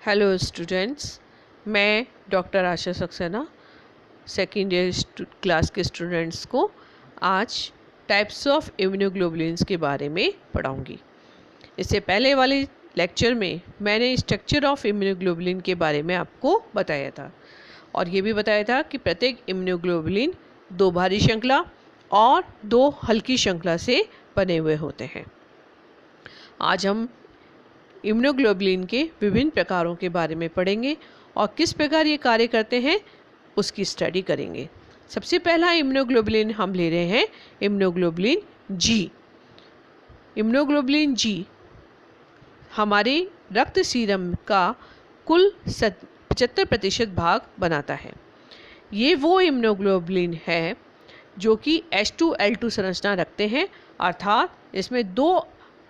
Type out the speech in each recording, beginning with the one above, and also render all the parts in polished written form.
Hello students, मैं doctor आशा Saxena second year class के students को आज टाइप्स ऑफ इम्यूनोग्लोबुलिन्स के बारे में पढ़ाऊंगी। इससे पहले वाले लेक्चर में मैंने स्ट्रक्चर ऑफ इम्यूनोग्लोबुलिन के बारे में आपको बताया था और ये भी बताया था कि प्रत्येक इम्यूनोग्लोबुलिन 2 भारी श्रृंखला और 2 हल्की श्रृंखला से बने हुए होते हैं। आज हम इम्यूनोग्लोबुलिन के विभिन्न प्रकारों के बारे में पढ़ेंगे और किस प्रकार ये कार्य करते हैं उसकी स्टडी करेंगे। सबसे पहला इम्यूनोग्लोबुलिन हम ले रहे हैं इम्यूनोग्लोबुलिन जी। इम्यूनोग्लोबुलिन जी हमारे रक्त सीरम का कुल 75% भाग बनाता है। ये वो इम्यूनोग्लोबुलिन है जो कि H2L2 संरचना रखते हैं, अर्थात इसमें 2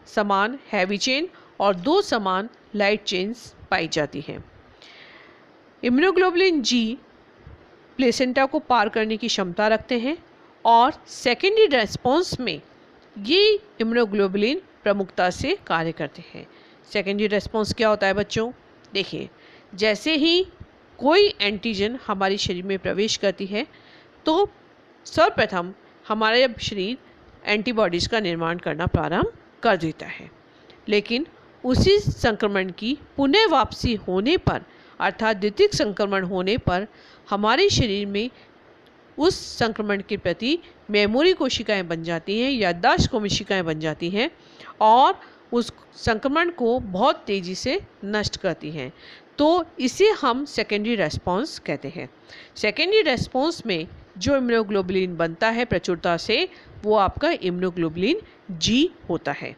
समान हैवी चेन और 2 समान लाइट चेन्स पाई जाती हैं। इम्यूनोग्लोबुलिन जी प्लेसेंटा को पार करने की क्षमता रखते हैं और सेकेंडरी रेस्पॉन्स में ये इम्यूनोग्लोबुलिन प्रमुखता से कार्य करते हैं। सेकेंडरी रेस्पॉन्स क्या होता है बच्चों? देखिए, जैसे ही कोई एंटीजन हमारे शरीर में प्रवेश करती है तो सर्वप्रथम हमारा शरीर एंटीबॉडीज़ का निर्माण करना प्रारंभ कर देता है, लेकिन उसी संक्रमण की पुनः वापसी होने पर अर्थात द्वितीयक संक्रमण होने पर हमारे शरीर में उस संक्रमण के प्रति मेमोरी कोशिकाएं बन जाती हैं, याददाश्त कोशिकाएं बन जाती हैं और उस संक्रमण को बहुत तेज़ी से नष्ट करती हैं। तो इसे हम सेकेंडरी रेस्पॉन्स कहते हैं। सेकेंडरी रेस्पॉन्स में जो इम्यूनोग्लोबुलिन बनता है प्रचुरता से, वो आपका इम्यूनोग्लोबुलिन जी होता है।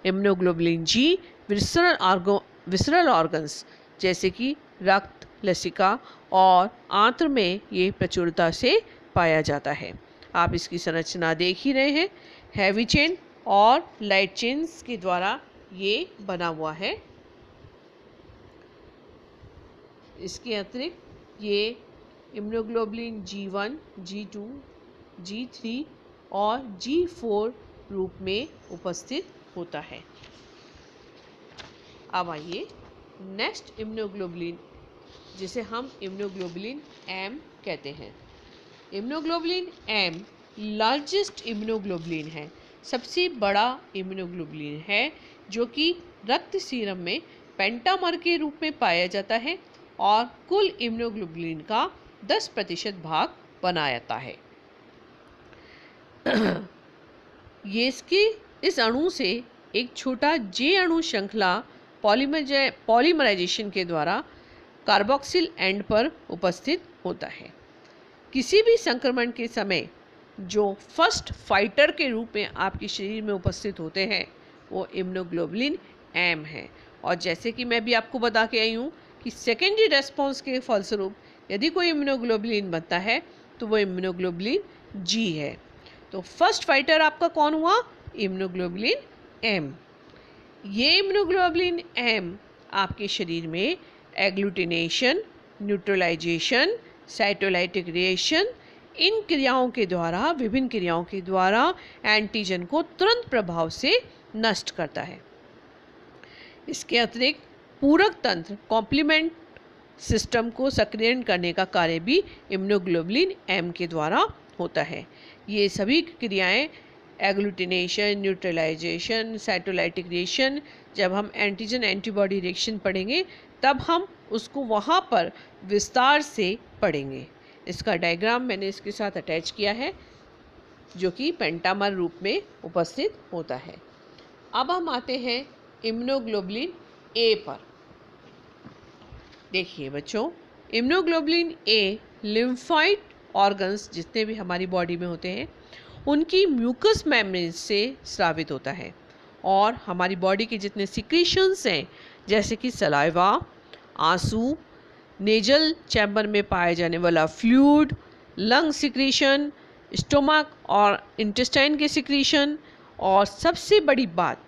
इम्यूनोग्लोबुलिन जी विसरल ऑर्गन्स जैसे कि रक्त, लसिका और आंत्र में ये प्रचुरता से पाया जाता है। आप इसकी संरचना देख ही रहे हैं, हैवी चेन और लाइट चेन्स के द्वारा ये बना हुआ है। इसके अतिरिक्त ये इम्यूनोग्लोबुलिन G1, G2, G3 और G4 रूप में उपस्थित होता है। अब आइए नेक्स्ट इम्यूनोग्लोबुलिन, जिसे हम इम्यूनोग्लोबुलिन M कहते हैं। इम्यूनोग्लोबुलिन M लार्जेस्ट इम्यूनोग्लोबुलिन है, सबसे बड़ा इम्यूनोग्लोबुलिन है जो कि रक्त सीरम में पेंटामर के रूप में पाया जाता है और कुल इम्यूनोग्लोबुलिन का 10% भाग बनाता है। ये इस अणु से एक छोटा जे अणु श्रृंखला पॉलीमराइजेशन के द्वारा कार्बोक्सिल एंड पर उपस्थित होता है। किसी भी संक्रमण के समय जो फर्स्ट फाइटर के रूप में आपके शरीर में उपस्थित होते हैं वो इम्यूनोग्लोबुलिन M है। और जैसे कि मैं भी आपको बता के आई हूँ कि सेकेंडरी रेस्पॉन्स के फलस्वरूप यदि कोई इम्यूनोग्लोबुलिन बनता है तो वो इम्यूनोग्लोबुलिन G है। तो फर्स्ट फाइटर आपका कौन हुआ? Immunoglobulin M। ये इम्यूनोग्लोबुलिन M आपके शरीर में एग्लूटिनेशन, न्यूट्रलाइजेशन, साइटोलाइटिक रिएक्शन, इन क्रियाओं के द्वारा, विभिन्न क्रियाओं के द्वारा एंटीजन को तुरंत प्रभाव से नष्ट करता है। इसके अतिरिक्त पूरक तंत्र, कॉम्प्लीमेंट सिस्टम को सक्रियण करने का कार्य भी इम्यूनोग्लोबुलिन M के द्वारा होता है। ये सभी क्रियाएं एग्लूटिनेशन, न्यूट्रलाइजेशन, साइटोलाइटिक रिएक्शन, जब हम एंटीजन एंटीबॉडी रिएक्शन पढ़ेंगे तब हम उसको वहाँ पर विस्तार से पढ़ेंगे। इसका डायग्राम मैंने इसके साथ अटैच किया है जो कि पेंटामर रूप में उपस्थित होता है। अब हम आते हैं इम्यूनोग्लोबुलिन A पर। देखिए बच्चों, इम्यूनोग्लोबुलिन A लिम्फोइड ऑर्गन्स जितने भी हमारी बॉडी में होते हैं उनकी म्यूकस मेम्ब्रेन से स्रावित होता है और हमारी बॉडी के जितने सिक्रीशंस हैं जैसे कि सलाइवा, आंसू, नेजल चैम्बर में पाए जाने वाला फ्लूइड, लंग सिक्रीशन, स्टोमक और इंटेस्टाइन के सिक्रीशन और सबसे बड़ी बात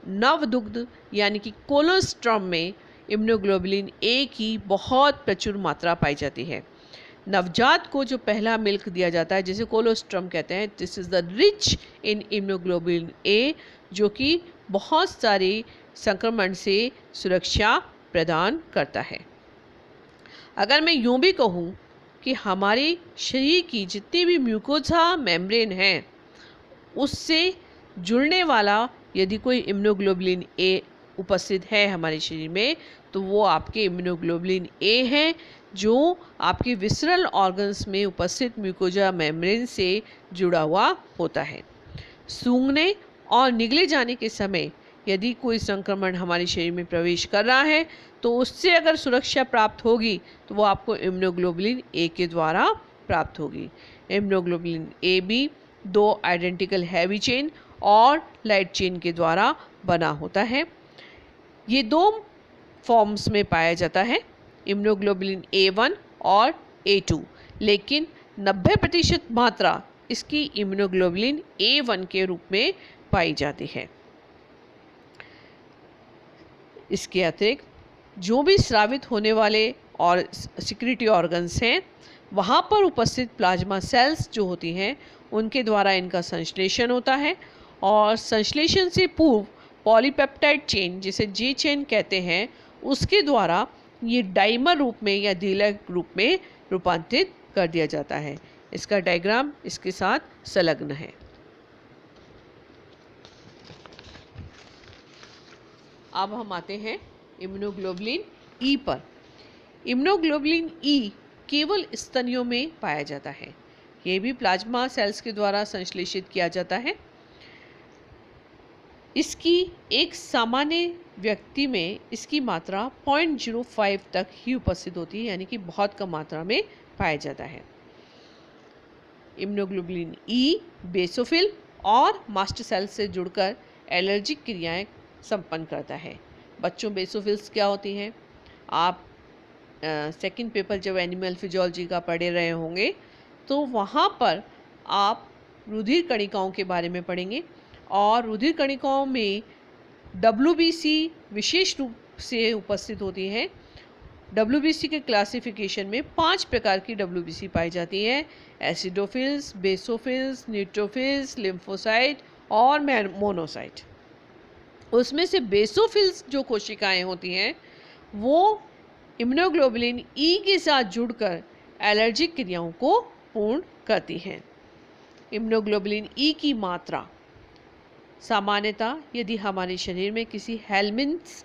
नवदुग्ध यानी कि कोलोस्ट्रम में इम्यूनोग्लोबुलिन A की बहुत प्रचुर मात्रा पाई जाती है। नवजात को जो पहला मिल्क दिया जाता है जिसे कोलोस्ट्रम कहते हैं, this is the rich in immunoglobulin A जो कि बहुत सारे संक्रमण से सुरक्षा प्रदान करता है। अगर मैं यूं भी कहूँ कि हमारे शरीर की जितनी भी म्यूकोसा मेम्ब्रेन है उससे जुड़ने वाला यदि कोई इम्यूनोग्लोबुलिन ए उपस्थित है हमारे शरीर में, तो वो आपके इम्यूनोग्लोबुलिन ए है जो आपके विसरल ऑर्गन्स में उपस्थित म्यूकोसा मेम्ब्रेन से जुड़ा हुआ होता है। सूंघने और निगले जाने के समय यदि कोई संक्रमण हमारे शरीर में प्रवेश कर रहा है तो उससे अगर सुरक्षा प्राप्त होगी तो वो आपको इम्यूनोग्लोबुलिन ए के द्वारा प्राप्त होगी। इम्यूनोग्लोबुलिन ए भी 2 आइडेंटिकल हैवी चेन और लाइट चेन के द्वारा बना होता है। ये 2 फॉर्म्स में पाया जाता है, इम्यूनोग्लोबुलिन A1 और A2, लेकिन 90% मात्रा इसकी इम्यूनोग्लोबुलिन A1 के रूप में पाई जाती है। इसके अतिरिक्त जो भी स्रावित होने वाले और सिक्रीटरी ऑर्गन्स हैं वहाँ पर उपस्थित प्लाज्मा सेल्स जो होती हैं उनके द्वारा इनका संश्लेषण होता है, और संश्लेषण से पूर्व पॉलीपेप्टाइड चेन जिसे जे चेन कहते हैं उसके द्वारा ये डाइमर रूप में या द्विलक रूप में रूपांतरित कर दिया जाता है। इसका डायग्राम इसके साथ संलग्न है। अब हम आते हैं इम्यूनोग्लोबुलिन ई पर। इम्यूनोग्लोबुलिन ई केवल स्तनियों में पाया जाता है। ये भी प्लाज्मा सेल्स के द्वारा संश्लेषित किया जाता है। इसकी एक सामान्य व्यक्ति में इसकी मात्रा 0.05 तक ही उपस्थित होती है, यानी कि बहुत कम मात्रा में पाया जाता है। इम्यूनोग्लोबुलिन ई बेसोफिल और मास्ट सेल से जुड़कर एलर्जिक क्रियाएं संपन्न करता है। बच्चों, बेसोफिल्स क्या होती हैं? आप सेकंड पेपर जब एनिमल फिजियोलॉजी का पढ़े रहे होंगे तो वहाँ पर आप रुधिर कणिकाओं के बारे में पढ़ेंगे, और रुधिर कणिकाओं में WBC विशेष रूप से उपस्थित होती है। WBC के क्लासिफिकेशन में 5 प्रकार की WBC पाई जाती है: एसिडोफिल्स, बेसोफिल्स, न्यूट्रोफिल्स, लिम्फोसाइट और मोनोसाइट। उसमें से बेसोफिल्स जो कोशिकाएं होती हैं वो इम्यूनोग्लोबुलिन ई के साथ जुड़कर एलर्जिक क्रियाओं को पूर्ण करती हैं। इम्यूनोग्लोबुलिन ई की मात्रा सामान्यतः यदि हमारे शरीर में किसी हेलमिन्थ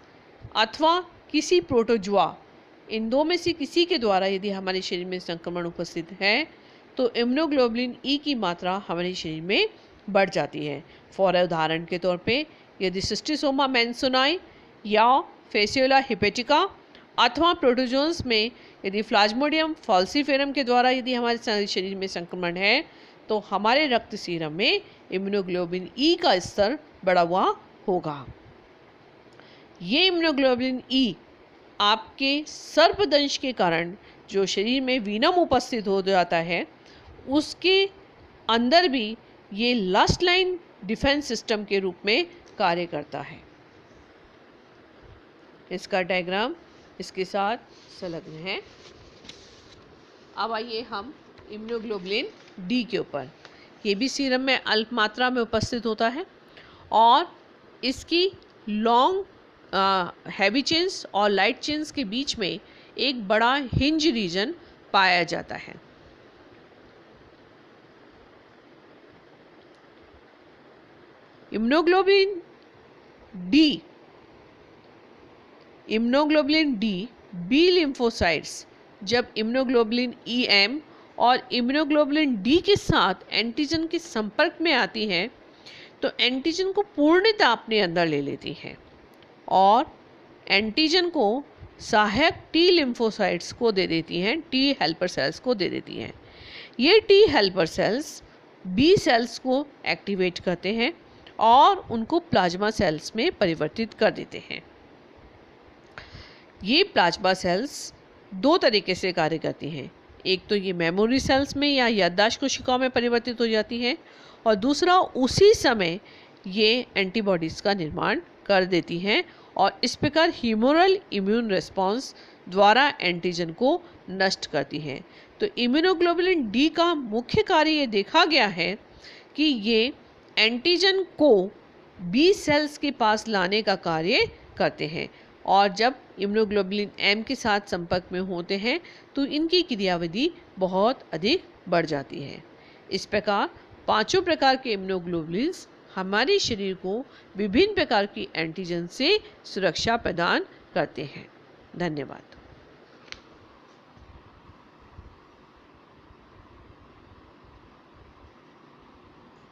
अथवा किसी प्रोटोजुआ, इन 2 में से किसी के द्वारा यदि हमारे शरीर में संक्रमण उपस्थित है तो इम्यूनोग्लोबुलिन ई की मात्रा हमारे शरीर में बढ़ जाती है। फॉर उदाहरण के तौर पे यदि सिस्टिसोमा मेंसोनाई या फेसियोला हिपेटिका अथवा प्रोटोजोन्स में यदि प्लाज्मोडियम फॉल्सिफेरम के द्वारा यदि हमारे शरीर में संक्रमण है तो हमारे रक्त सीरम में इम्यूनोग्लोबुलिन ई का स्तर बढ़ा हुआ होगा। ये इम्यूनोग्लोबुलिन ई आपके सर्पदंश के कारण जो शरीर में वीनम उपस्थित हो जाता है उसके अंदर भी ये लास्ट लाइन डिफेंस सिस्टम के रूप में कार्य करता है। इसका डायग्राम इसके साथ संलग्न है। अब आइए हम इम्यूनोग्लोबुलिन डी के ऊपर। ये भी सीरम में अल्प मात्रा में उपस्थित होता है और इसकी लॉन्ग हैवी चेन्स और लाइट चेन्स के बीच में एक बड़ा हिंज रीजन पाया जाता है। इम्यूनोग्लोबुलिन डी बी लिम्फोसाइट्स जब इम्यूनोग्लोबुलिन EM और इम्यूनोग्लोबुलिन डी के साथ एंटीजन के संपर्क में आती हैं तो एंटीजन को पूर्णतः अपने अंदर ले लेती हैं और एंटीजन को सहायक टी लिम्फोसाइट्स को दे देती हैं, टी हेल्पर सेल्स को दे देती हैं। ये T helper cells B cells को एक्टिवेट करते हैं और उनको प्लाज्मा सेल्स में परिवर्तित कर देते हैं। ये प्लाज्मा सेल्स 2 तरीके से कार्य करती हैं। एक तो ये मेमोरी सेल्स में या याददाश्त कोशिकाओं में परिवर्तित हो जाती हैं और दूसरा उसी समय ये एंटीबॉडीज़ का निर्माण कर देती हैं और इस प्रकार ह्यूमरल इम्यून रिस्पॉन्स द्वारा एंटीजन को नष्ट करती हैं। तो इम्यूनोग्लोबुलिन डी का मुख्य कार्य ये देखा गया है कि ये एंटीजन को बी सेल्स के पास लाने का कार्य करते हैं और जब इम्यूनोग्लोबुलिन एम के साथ संपर्क में होते हैं तो इनकी क्रियाविधि बहुत अधिक बढ़ जाती है। इस प्रकार पांचों प्रकार के इम्यूनोग्लोबुलिन्स हमारे शरीर को विभिन्न प्रकार की एंटीजन से सुरक्षा प्रदान करते हैं। धन्यवाद।